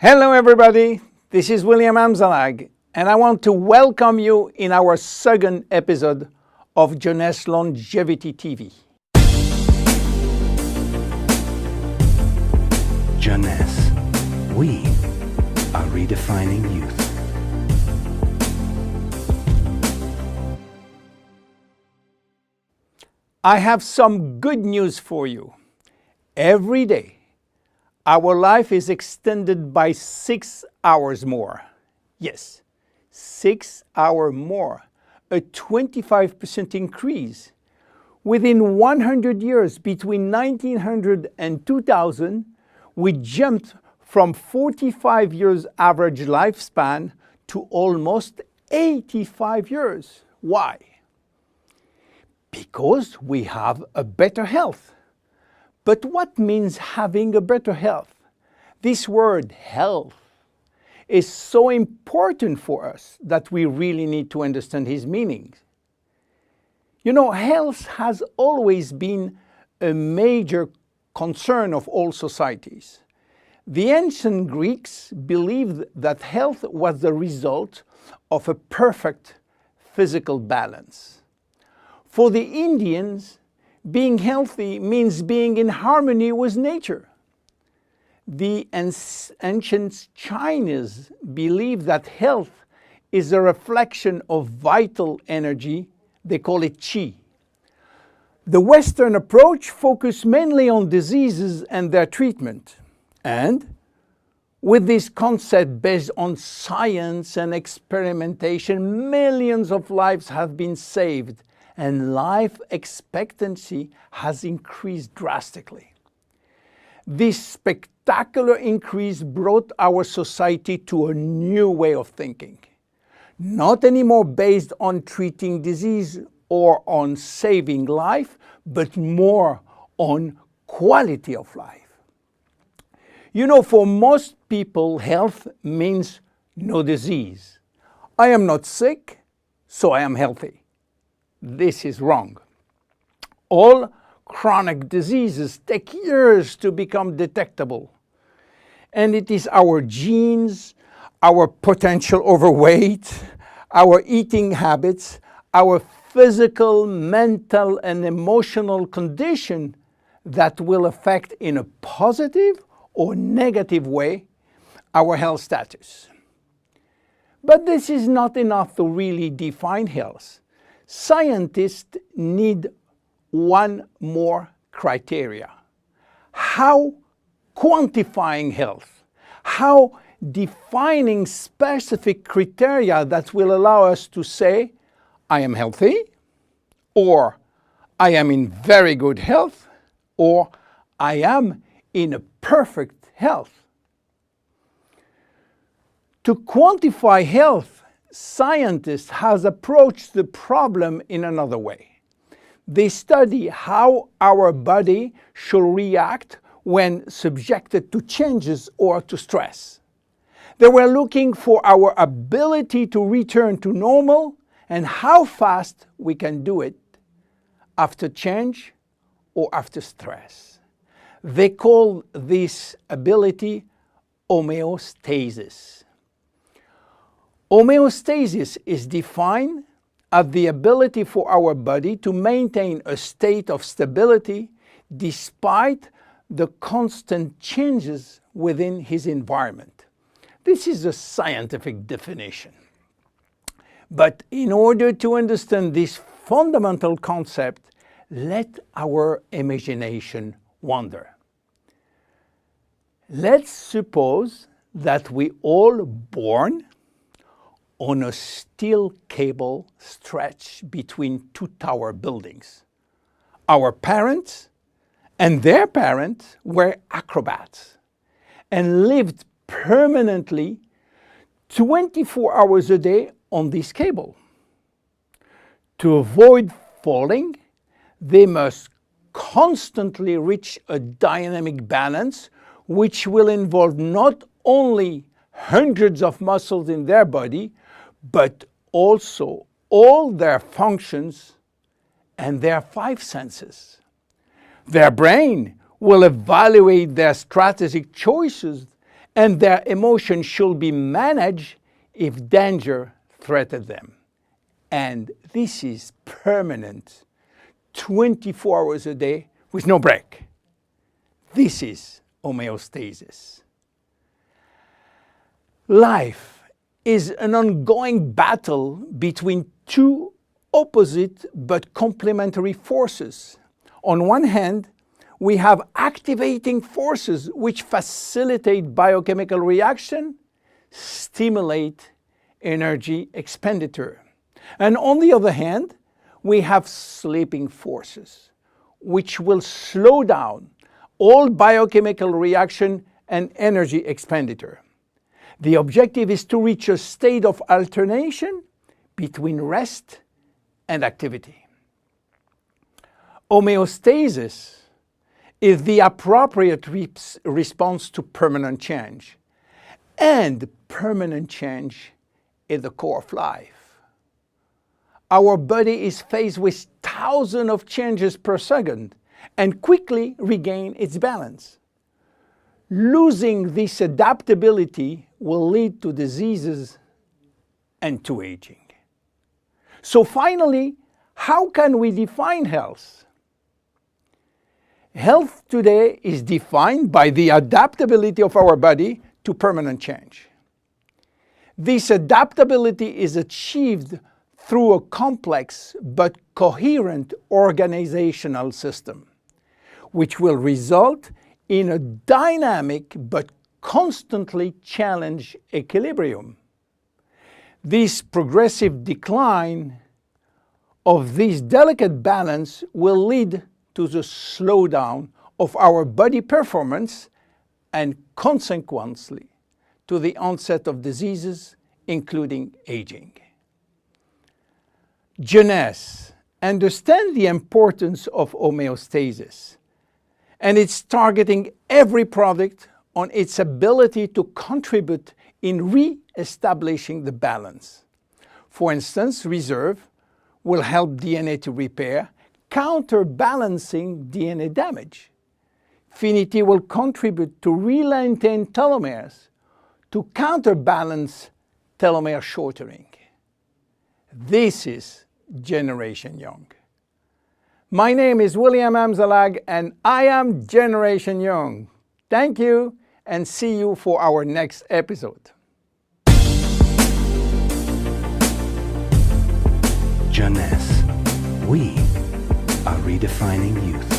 Hello everybody, this is William Amzalag, and I want to welcome you in our second episode of Jeunesse Longevity TV. Jeunesse, we are redefining youth. I have some good news for you. Every day, our life is extended by 6 hours more. Yes, 6 hours more, a 25% increase. Within 100 years, between 1900 and 2000, we jumped from 45 years average lifespan to almost 85 years. Why? Because we have a better health. But what means having a better health? This word health is so important for us that we really need to understand his meaning. You know, health has always been a major concern of all societies. The ancient Greeks believed that health was the result of a perfect physical balance. For the Indians, being healthy means being in harmony with nature. The ancient Chinese believe that health is a reflection of vital energy. They call it qi. The Western approach focuses mainly on diseases and their treatment. And with this concept based on science and experimentation, millions of lives have been saved and life expectancy has increased drastically. This spectacular increase brought our society to a new way of thinking, not anymore based on treating disease or on saving life, but more on quality of life. You know, for most people, health means no disease. I am not sick, so I am healthy. This is wrong. All chronic diseases take years to become detectable. And it is our genes, our potential overweight, our eating habits, our physical, mental, and emotional condition that will affect in a positive or negative way our health status. But this is not enough to really define health. Scientists need one more criteria. How quantifying health, how defining specific criteria that will allow us to say, I am healthy, or I am in very good health, or I am in a perfect health. To quantify health, scientists have approached the problem in another way. They study how our body should react when subjected to changes or to stress. They were looking for our ability to return to normal and how fast we can do it after change or after stress. They call this ability homeostasis. Homeostasis is defined as the ability for our body to maintain a state of stability despite the constant changes within his environment. This is a scientific definition. But in order to understand this fundamental concept, let our imagination wander. Let's suppose that we all born on a steel cable stretched between two tower buildings. Our parents and their parents were acrobats and lived permanently 24 hours a day on this cable. To avoid falling, they must constantly reach a dynamic balance, which will involve not only hundreds of muscles in their body, but also all their functions and their 5 senses. Their brain will evaluate their strategic choices and their emotions should be managed if danger threatens them. And this is permanent, 24 hours a day with no break. This is homeostasis. Life is an ongoing battle between two opposite but complementary forces. On one hand, we have activating forces which facilitate biochemical reaction, stimulate energy expenditure. And on the other hand, we have sleeping forces which will slow down all biochemical reaction and energy expenditure. The objective is to reach a state of alternation between rest and activity. Homeostasis is the appropriate response to permanent change. And permanent change is the core of life. Our body is faced with thousands of changes per second and quickly regains its balance. Losing this adaptability will lead to diseases and to aging. So finally, how can we define health? Health today is defined by the adaptability of our body to permanent change. This adaptability is achieved through a complex but coherent organizational system, which will result in a dynamic but constantly challenged equilibrium. This progressive decline of this delicate balance will lead to the slowdown of our body performance and consequently to the onset of diseases, including aging. Jeunesse understands the importance of homeostasis, and it's targeting every product on its ability to contribute in re-establishing the balance. For instance, Reserve will help DNA to repair, counterbalancing DNA damage. Finity will contribute to re-lengthen telomeres to counterbalance telomere shortening. This is Generation Young. My name is William Amzalag and I am Generation Young. Thank you and see you for our next episode. Jeunesse. We are redefining youth.